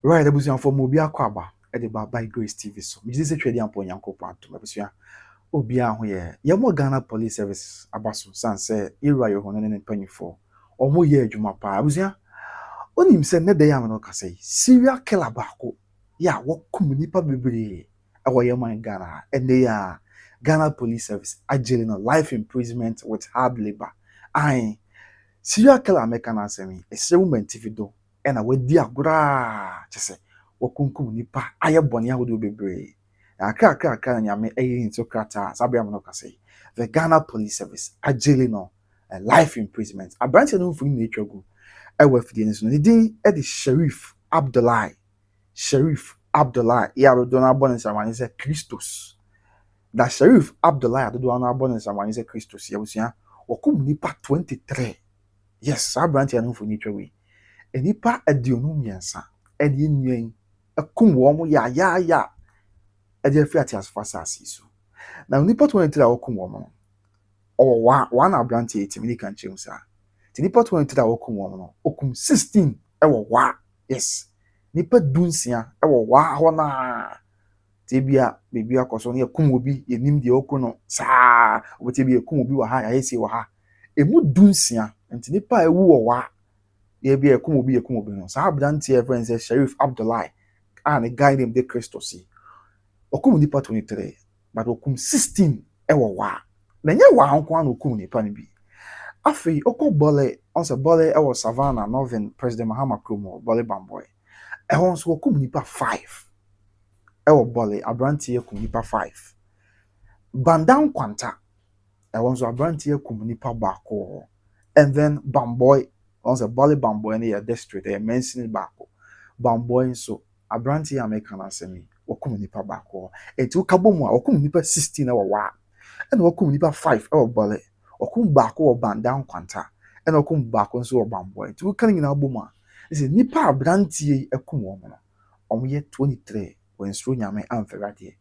Right, abusua for mo bia kwaba e de ba by Grace TV so. Me say twede ampo Nyankopon atom abusua. Obi a ho ye mo Ghana Police Service abaso san say ira yo hono ne panyifo. Omo ye adwuma pa abusua. Onim se ne dey am no ka say serial killer baako ya wokum nipa bebre e wo ye man Ghana and they are Ghana Police Service ajele no life imprisonment with hard labor. Ai serial killer meka na asemi ese woman tivido e na wadi agora chese wakunkum nipa aye bone ahodo bebre aka na nyame eye into krata sabia mo no kase the Ghana Police Service ajele no life imprisonment abranche no mfuni na etwagu e wafidi ni so ne din e de Sheriff Abdullahi ya do na abon nsamani se Christos da Sheriff Abdullahi do na abon nsamani se Christos ya busia wakum nipa 23. Yes, saa branch no for nature we. Enipa aduonu miensa. Edi nwen akum wo mo ya. Edi afi ati asfa sasi so. Na nipa 23 akum wo mo. O wa branch e timi kan chem sa. Ti nipa 23 akum wo mo. Okum 16 e wo wa. Yes. Nipa dunsia e wo wa ho na. Ti bia akoso ne akum obi enim de okuno saa. Obeti bia akum obi wa ha ya esi wa ha. Emu dunsia nti nipa ewu wo wa ye bi ekum obi no sa abrantie e friend say Sheriff Abdullahi and a guy named De Christosi okum nipa 23 but okum 16 e wo wa na nya wa anko an okum nipa ne bi afi okobole on se bole e wo Savannah Northern President Mahama Kromo bole bamboy e hon so okum nipa 5 e wo bole abrantie okum nipa 5 Bandan Kwanta e hon so abrantie okum nipa baako and then Bamboy once a Bali Bamboy in your district, a mentioned bako. Bamboy so a branty American asemi, or come nipa bako. A two kabumwa, or come nipa 16 or wa, and or come nipa 5 or Bali, or come bako or bandan quanta, and or come back on so Bamboy. Two coming in albuma. This is nipa branty a kum woman. On year 23 when Strunyame and Ferrati,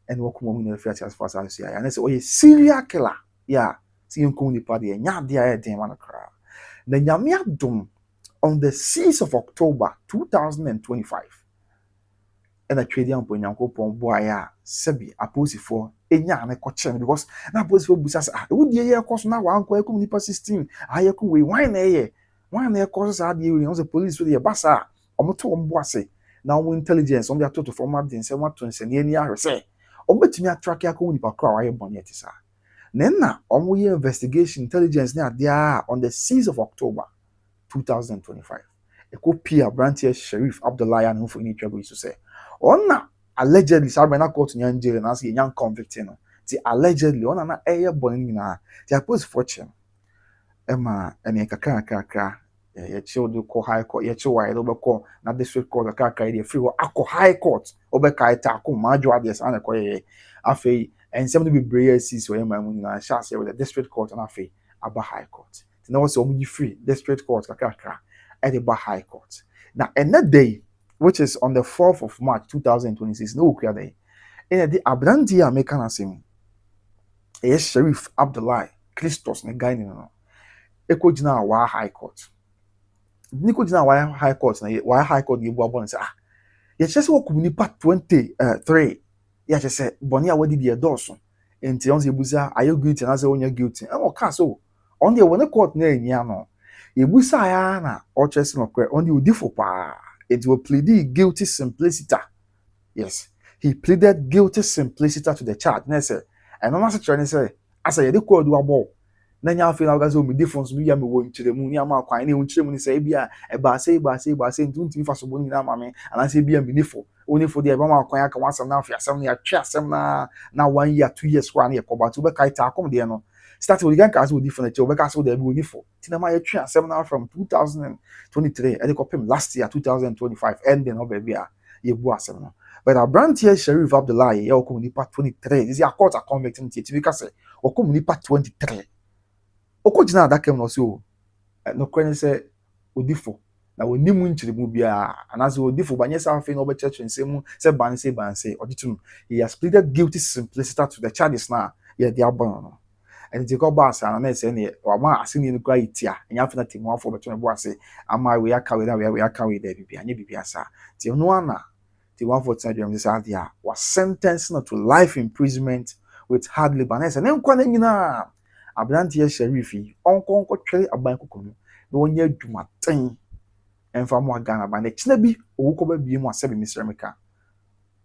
and walk woman in the first as far as I see. And I say, oh, a serial killer. Yeah, see you come nipa there, nya dear demon crowd. The Nyame adom on the 6th of October 2025 and a trading on Nyankopon boya sebi aposifo enya na koche because na aposifo busa say we dey here course na wa anko ekum nipa 16 ayekum we why na course sa dey we on the police we dey basa omoto ombo ase na on intelligence on dey to format den say what to nse ne ani ahwese obetumi attrack yakon nipa kra wa ye bone etisa na omo ye investigation intelligence na there on the 6th of October 2025 a copy of branch Sheriff Abdullahi and who need to say on allegedly sabena court nyan jail na say nyan convicting no ti allegedly on na air born na ti post fortune ema ene kakra ye child ko high court ye child why do ko na district court kakra dey free akọ high court obeka ita ko majo ades an ko ye afei and some of the brave sees where my moon na chance with the district court and afei aba high court ti na was so free district court kakra at the high court now and that day which is on the 4th of March 2026 no clear day in the abranti American asim yes Sheriff Abdullahi Christos ne guy no eko gina wa high court niko gina wa high court na wa high court ye bu abon say ah ye chese wo kumuni part 23 ya chese boni a wadi de doso enti on se busa are you guilty na say onya guilty e o ka so on the one court na enya no ye busa ya na o chese no kre on the odifo pa it will plead guilty simplicity. Yes, he pleaded guilty simplicity to the charge. Na say and no say try say as ye de call do abo na nya afi na ga so me difference bi ya me wo nkyere mu ni ama kwan na nkyere mu ni say bia e ba say ntumi fa so bo ni na ma me ana say bia me nifo oni fo de e ba ma kwan aka wasam na afi asam na ya twa asam na 1 year 2 years kwa na ye ko ba to be kai ta akom de no start with gan ka so different che obeka so de bi oni fo ti na ma ye twa asam na from 2023 and ko pem last year 2025 ending no be bia ye bu asam no but a brand here Sheriff Abdullahi ye okom nipa 23 this is a court a convicting ti bi say okom nipa 23 okojina adakem no so no kwen say odifo na woni mu nkyere mu bia anaze odifo banye sa afi no be church nsemu say ban say oditum he has pleaded guilty simplicity to the charges na ye dia bon no and the go bass and I say ne or ma asini no great tia and you have to take one for between boss am I we are carried we are carried there be any be asa ti no ana the 149 dem say dia was sentenced to life imprisonment with hard labor and say ne nkwa na nyina abrantie sherifi onkonko twere aban kokomu na wonya adwumaten emfa mo Ghana ba na kina bi owuko ba bie mu asebe misremeka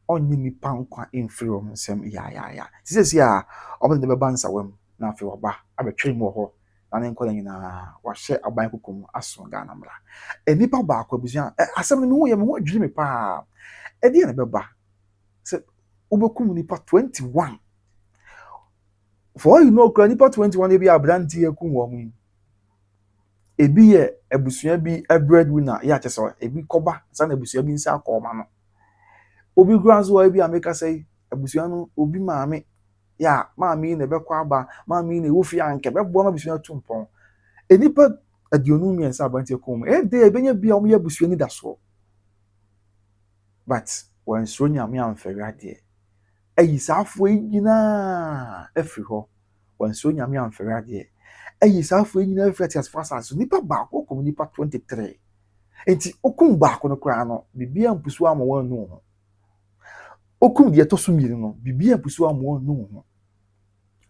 onye nipa nkwa emfiri wo nsem ya sisi a obo de beba nsa wam na afi oba abetwe mu ho na ne nkwa nyina wahye aban kokomu aso Ghana mra enipa ba akwa busia asem no wo ye me ho adwiri me pa edi na beba se obekum nipa 21 for you know kra nipa 21 e bi abrantie ekum wo mu ebi ye abusua bi a breadwinner ya kyese ebi koba sa na abusua bi nsa akoma no obi granzo ebi ameka say abusua no obi maame ya maame na bekọ aba maame na wofi anke bebo na abusua tumpon enipa adionu miensa abrantie ekum de ebenya bia omo ye abusua ni daso but when so nyame amferi ade ayisafo nyina afiri ho when so nyame amferi ade ayisafo nyina afiri ati asfasa nipa ba ko nipa 23 enti okum ba ko no kra no bibia mpusu ama wanu ho okum de to so miri no bibia mpusu ama wanu ho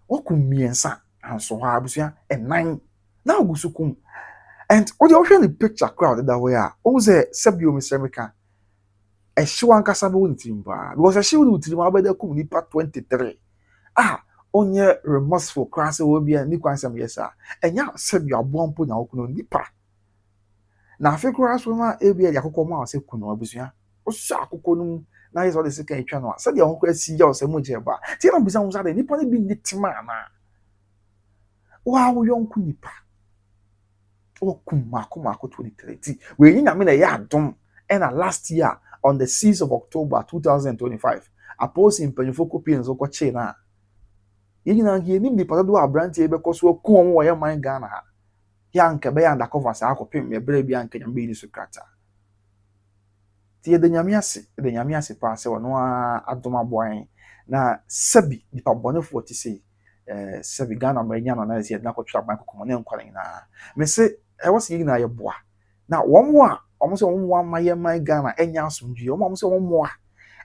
okum miensa anso ha abusua enan na ogusukum and what you actually picture crowd that way o say sebio misremeka ehwe ankasa be won timba because ehwe won timba abeda kum nipa 23 onye remorseful class we bia ni kwansam yesa enya sebio abompo na okuno nipa na afekura so na ebia yakokọ ma ase kuno abusua o so akokọ no na yeso de sika etwa no asa de ahokọ asi ya ose mo jeba ti na busa musa de nipa ne bi nitima na wa wo yonku nipa o kum mako 23 we yin na me na ya adom and last year on the 6th of October 2025 apostle impanyefo kopie nzo ko che na yin na ye nim nipa do abrantie ebe koso ku omo wo ye man Ghana ha ya nke be ya undercover sa akopem me bere bia nke nyambe ni sukrata tie de nyame ase pa se wono adoma boan na sabi nipa bonefo ti sei sabi Ghana manya na ze na kotwa ban kokomo ne nkwale na me se e wo se na ye boa na womo a omo se womo amaye man Ghana enya asomdue omo se womo a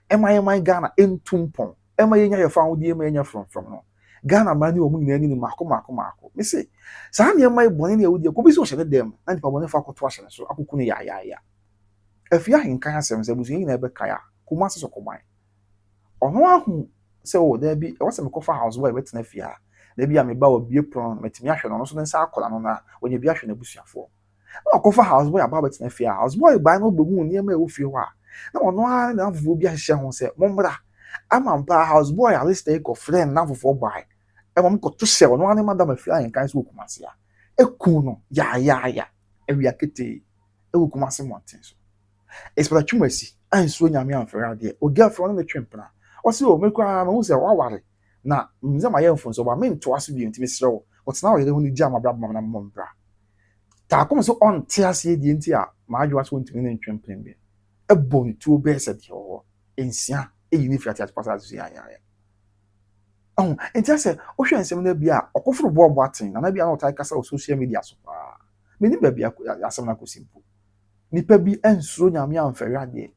emaye man Ghana entumpon emaye nya ye fa wo die emaye nya from no Ghana mani omo nyina ni mako me se sa na emaye bone ne awudie ko bi so hye dem na nipa bonefo akoto ahye so akokunu ya afia hinkan asem se busu nyina ebe kaya kuma se sokoman ono ahu se wo da bi e wose me kofa house boy betena fia da bi a me ba wo bie pron metimi ahwe no so ne sa akola no na onye bi ahwe na busuafo na kofa house boy aba betena fia house boy ba no behu ne ma e wo fie ho a na ono a na afufu bi ahye ho se mommra amampa house boy at least take friend na afufu boy e mom ko to se ono a ne madam afia hinkan se okumase a eku no ya ewia kete e okumase mountain so especially chumasi anso nyame amfere ade o girlfriend no twempena o se o mekwa ma hu se wa ware na mze ma ye mfon so ba me nto ase bi ntimi serew o tena o ye hu ni jam abra na mombra ta kom so on tiase die nti a ma adwa so ntimi ne twempena bi e bon tu be se de ho ensia e yini fiati at pasa zu ya enti ase o hwe nsem na bia okoforo bo aten na bia na o tai kasa o social media so pa me ni ba bia asem na kosimpo nipa bi ensuro nyame amfere ade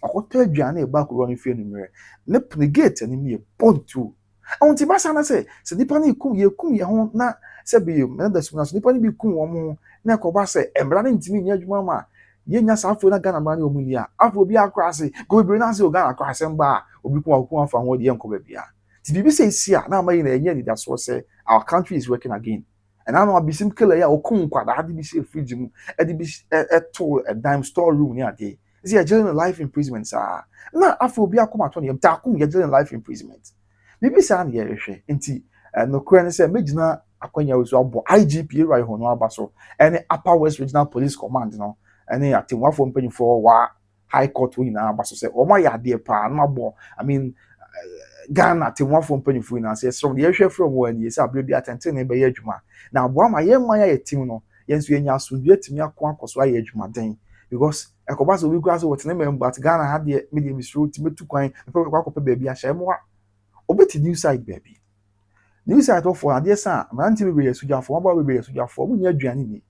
akoto aduane e ba ko no fie numere ne pnegate ni me pontu awonti ba sana se nipa na ikum ye ho na se bi me da suna so nipa ni bi kum wo mo na ko ba se embra na ntimi nya adwuma ma ye nya safo na Ghana ma na omu ni a afo bi akra se go bi na se o Ghana akra se mba obi kum afa ho de enko ba bia ti bibi se isi a na amayi na enye ni so se our country is working again. And I know abisim kele ya okun kwada ade bi se fridge mu ade bi to a dime store room ni ade is ya jail life imprisonment sa na afro bi akoma to ne ta akum ya jail life imprisonment bibi sa na ye hwehwe nti no kura ne se megina akwanya wo so abo IGP right ho no abaso ene Upper West Regional Police Command no ene atemwafo mpanyifo wa high court wo na abaso se o ma ya ade pa na abo I mean Ghana temwafo mpanyifo na se so ye hwehwe from wo ani se abre bi atenten ne be ye adwuma na aboa ma ye man ya team no yenso yenya asodue timi akoso aye adwuma den because ekoba so we go aso wotene member at Ghana ha de media misro timi tu kwan pe kwa kope baby a hye mo obeti new side baby new site for adeɛ sa aberante bebree yɛ sogyafoɔ wɔn bebree yɛ sogyafoɔ wɔn nyɛ aduane ni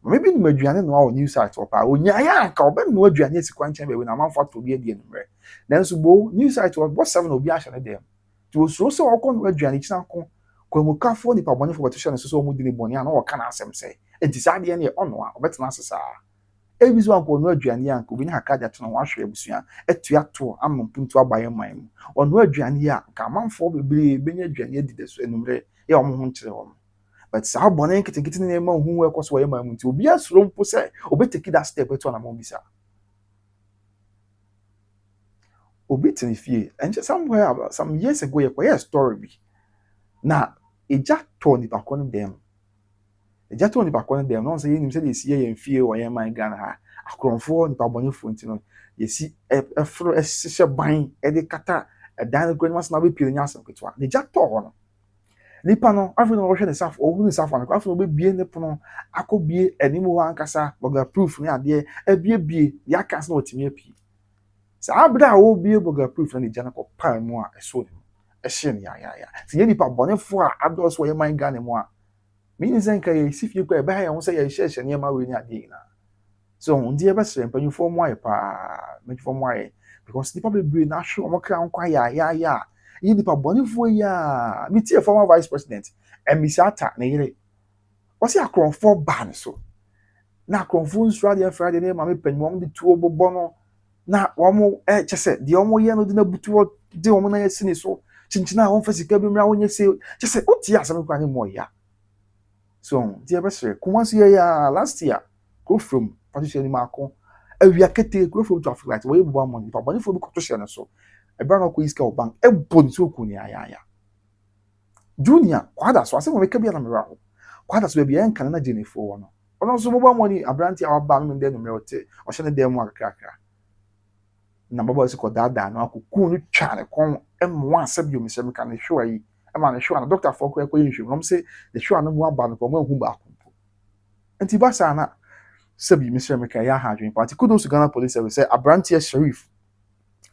maybe no aduane no a new site wɔ paa onya yɛ anka ɔbɛn no aduane esi kwan kyɛn baabi na amanfo ato obi adi enumere nanso bo new site wɔ bɔ 7 obi ahyɛ ne dɛm nti osuro sɛ ɔkɔ no aduane kyina ko kwamukafoɔ nipa bɔnefoɔ bɛto hyɛ ne so sɛ ɔmo di ne bɔne a na wɔka n'asɛm sɛ nti saa adeɛ no yɛ ɔno a ɔbɛtena ase saa ebi so anko ɔno aduane a nka obi ne haka de ato no wahwɛ abusua atua to ama mpuntu aba yɛ man mu ɔno aduane a nka amanfoɔ bebree benya aduane adi da so enumere yɛ ɔmo ho nkyerɛ wɔn but saa bɔne nketenkete ne ma hu ɛkɔ so wɔyɛ man mu nti obi asuro mpo sɛ obɛtaki that step ɛto anamɔ bi saa obi tene fie ɛnkyɛ somewhere about some years ago yɛkɔyɛ story bi na egya tɔ nipa kɔ no dɛm egya tɔ nipa kɔ no dɛm na ɔn sɛ yɛnim sɛ yɛsi yɛ fie wɔ yɛn man Ghana ha akorɔmfoɔ nipa bɔnefoɔ nti no yɛsi ɛforo ɛhyehyɛ ban ɛde kata ɛdan no kura no asɛm abɛpie no nyɛ asɛm ketewa na egya tɔ hɔ no nipa no afei na ɔhwɛ ne safo ɔhu ne safo no afei na ɔbɛbie ne pono akɔbie anim hɔ ankasa burger proof ne adeɛ abiebie deɛ aka sɛ na ɔtumi apie saa abere a wɔbie burger proof na ne gya no kɔpaa mu a ɛso ne mu ɛhyɛ ne yayaya sɛ yɛ nipa bɔnefoɔ a adɔɔso wɔyɛ man Ghana mu a meaning sɛ nka yɛsi fie kɔ ɛbɛha yɛn ho sɛ yɛhyɛhyɛ nneɛma wei ne adeɛ nyinaa so nti yɛbɛsrɛ mpanyinfoɔ mu ayɛ paa mpanyinfoɔ mu ayɛ because nipa bebree na ahwe wɔn kra nkwa yayaya yi nipa bɔnefoɔ yi a metie former vice president Emisata ne yere wɔsi akorɔmfoɔ baa ne so na akorɔmfoɔ nsura deɛ fira deɛ ne maame panyin wɔn de tuo bobɔ no na wɔn kyɛ sɛ deɛ wɔn yɛ no de na butuo de wɔn nan asi ne so kyenkyena a wɔn fa sika bi mmira wɔn nyɛ se kyɛ sɛ otie asɛm kora ne mu ɔya so deɛ bɛsrɛ Kumasi yɛ ya last year kuro from patricia ni maako awia kete kuro from traffic light wɔyɛ bubɔ amɔ nipa bɔnefoɔ bi kɔto hyɛ ne so ɛbɛn na ɔkɔ iska ɔban ɛbɔ ne so okun ne ayaya junior kwada so asɛm wɔn mɛka bi na mmerɛ ho kwada so baabi yɛn kan na gyenifoɔ wɔ no ɔno nso bɔbɔ amɔ ni aberante a waba no ndɛ numero ɔte ɔhyɛ ne dɛm mu akakra na bɔbɔ esi kɔ daadaa no akokun no twa ne kɔn ɛmoa asɛm bi omisɛm ka ne hwɛ yi ɛma ne hwɛ na doctor fɔ kɔ ɛkɔ nhwɛ mu nom se ne hwɛ no mu aba no kɔ mo ehu baako nti ba sa na sɛbi misrɛ me ka yɛ ha adwen party kudos to Ghana Police Service sɛ aberante Sheriff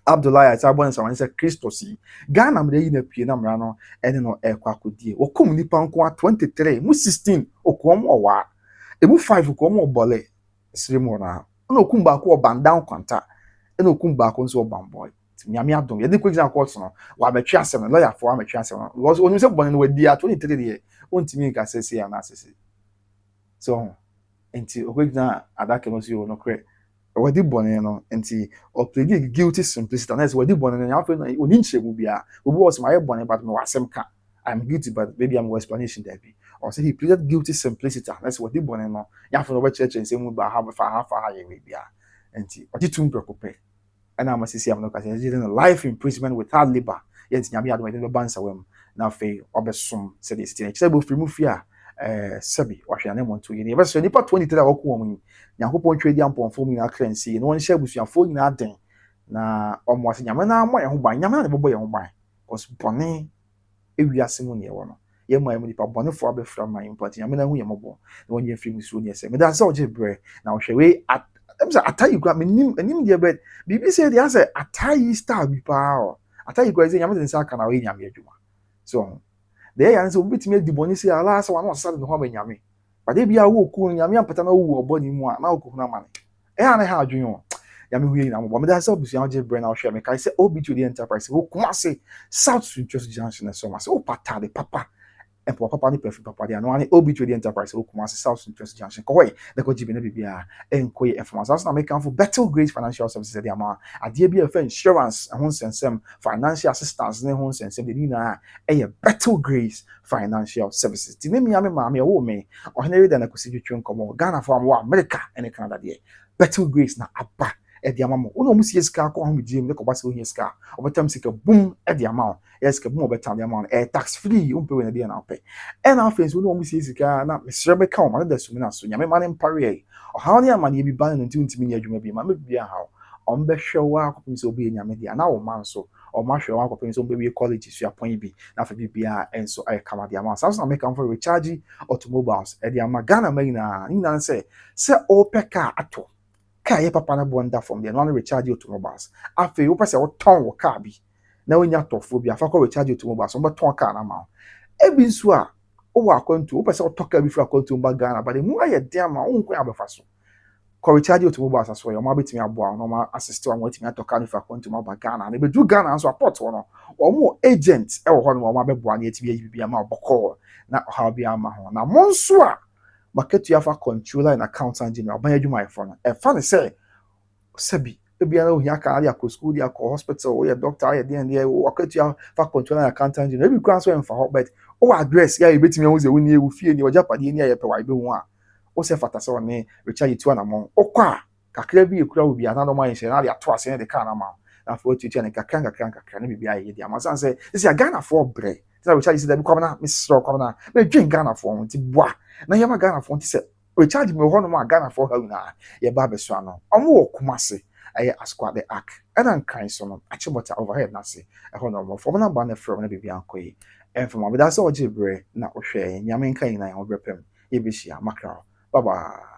Abdullahi ati abɔ ne nsɛm sɛ Christos yi Ghana mmerɛ yi na pie na mmara no ɛne no ɛkɔ akɔdie wɔkɔm nipa nko a 23 mu 16 okɔm ɔwaa emu 5 okɔm ɔbɔle sire mu na ɔna okum baako ɔbandan kwanta ɛna okum baako nso ɔbanbɔy nyame adom yɛde kɔ gyina court no wabɛtwe asɛm no lawyer for wabɛtwe asɛm no because onim sɛ bɔne no wadi a 23 deɛ ontimi nka sɛ sɛ ana asese so enti okɔgyina adaka no so yɛ no korɛ wadi bɔne no enti ɔpledi guilty simplicity na sɛ wadi bɔne no nyafo no oni nkyerɛ mu bia obi wɔ sɛ mayɛ bɔne but no wasɛm ka I'm guilty but maybe I'm explanation there be or say he pleaded guilty simplicity na sɛ wadi bɔne no nyafo no bɛkyerɛkyerɛ nsɛm mu ba ha yɛ we bia enti ɔde tum prɛkopɛ ɛna amasisi am no ka sɛ yɛde life imprisonment without labor yɛnti nyame adom yɛde bɛba nsawam na afei ɔbɛsom sɛdeɛ ɛsiti no kyerɛ bɛ firi mu fie a sɛbi wahwɛ ne mɔnto yɛ ne yɛbɛsɛ nipa 23 a wɔkɔ wɔn mu nyankopɔn twɛ di ampɔnfo mu nyinaa kra nsi na wɔn hyɛ abusuafoɔ nyinaa den na ɔmo ase nyame na mo yɛ ho ban nyame na ne bɔbɔ yɛ ho ban cause bɔne ewiase mu ne yɛ wɔ no yɛ mo nipa bɔnefoɔ abɛfra man mpɔnti nyame na hu yɛ mɔbɔ na wɔn yɛ firi mu so ne sɛ meda sɛ ɔgye brɛ na ɔhwɛ we atayi kura menim deɛ bɛ bibi sɛ deɛ asɛ atayi star bi paa o atayi kura sɛ nyame de nsa aka na ɔyɛ nyame adwuma so deɛ yɛ sɛ obi tumi adi bɔne sɛ ala sɛ wɔn ɔsesa de ho aba nyame bade bia wo ku nyame ampata na wo ɔbɔ ne mu a na wo ku na ma ne ɛha ne ha adwene o nyame hu yɛ nyame bɔ meda sɛ obusua ɔgye brɛ na ɔhwɛ me kai sɛ obi to the enterprise wo kuma se South Central Junction so ma sɛ o pata de papa and papa ni perfect papa dia no ani obi to the enterprise wo kuma se South Central Junction ko hoy na ko jibe na bibia enko ye information so na make am for Better Grace Financial Services dia ma ade bia fa insurance ho nsensem financial assistance ne ho nsensem de ni na Better Grace Financial Services ti ne miame maame wo me o henere da na ko si twetwe nkomo Ghana for am America and Canada de Better Grace na aba edi amamo uno mu sie sika ko ho gym ne ko ba se ho sika obetam sika boom edi amamo yes ka boom obetam de amamo tax free umpe we na de na pe e na afense uno mu sie sika na mesre be ka o ma da sumi na so nyame ma ne mpare o ha ne amane bi ban no ntimi ni adwuma bi ma me bia ha o mbe hwewa akopim se obi nyame de na wo man so o ma hwewa akopim se obi we college su apon bi na fa bia enso ay kama de amamo so na make am for recharge automobiles edi ama Ghana ma nyina se o peka ato car ye papa na bonda from there no recharge automobiles afi wo pese wo ton wo car bi na wonya tofo bi afa ko recharge automobiles wo beton car na ma ebi nso a wo akwantu wo pese otoka bi fra akwantu mba Ghana but mu aye den ma wo nkwan abefa so ko recharge otomo asaso yo ma betimi aboa no ma assist wa mo betimi atoka ni fra akwantu mba Ghana na be du Ghana nso apport wo no omo agent e wo ho no ma beboa na etimi ayi bibia ma obokọ na oha bia ma ho na mo nso a market you have controller and accountant general ban adwuma ifo no e fa ne say sabi ebia na ohia ka ali akọ school dia akọ hospital o ye doctor ye den dia o market you have controller and accountant general ebi kwan so en fa ho but o address ya e betimi hu ze woni ewu fie ni o japade ni ya pe wa ibe hu a o se fata se one recharge tu na mo o kwa kakra bi ekura obi ana no man she na ali ato ase ne de ka na ma na for tu ne kakra ne bibia ye dia ma san say this ya Ghana for bre say recharge say dem come na Mr. come na me dwen Ghana for nti boa na yama Ghana for nti say recharge me ho no ma Ghana for ha na ye ba be so ano omo wo kumase aye asquad the arc and an kind so no achibota overhead na say e ho no mo for na ba na from na bibia ankoyi and from that so ojibre na ohwe nyame nkan na ho brepem ye be hia makra bye bye.